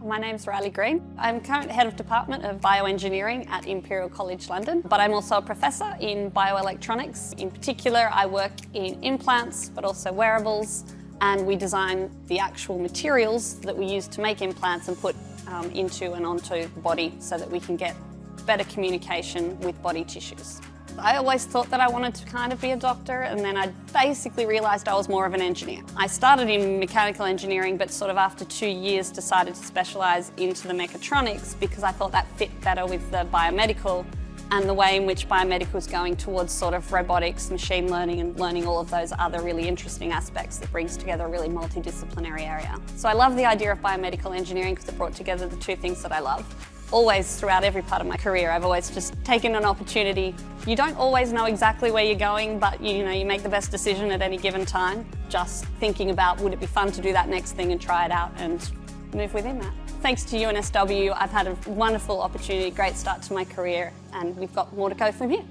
My name's Rylie Green. I'm current Head of Department of Bioengineering at Imperial College London, but I'm also a Professor in Bioelectronics. In particular, I work in implants, but also wearables, and we design the actual materials that we use to make implants and put into and onto the body so that we can get better communication with body tissues. I always thought that I wanted to kind of be a doctor, and then I basically realised I was more of an engineer. I started in mechanical engineering, but sort of after 2 years decided to specialise into the mechatronics because I thought that fit better with the biomedical and the way in which biomedical is going towards sort of robotics, machine learning, and learning all of those other really interesting aspects that brings together a really multidisciplinary area. So I love the idea of biomedical engineering because it brought together the two things that I love. Always, throughout every part of my career, I've always just taken an opportunity. You don't always know exactly where you're going, but you make the best decision at any given time. Just thinking about, would it be fun to do that next thing and try it out and move within that. Thanks to UNSW, I've had a wonderful opportunity, great start to my career, and we've got more to go from here.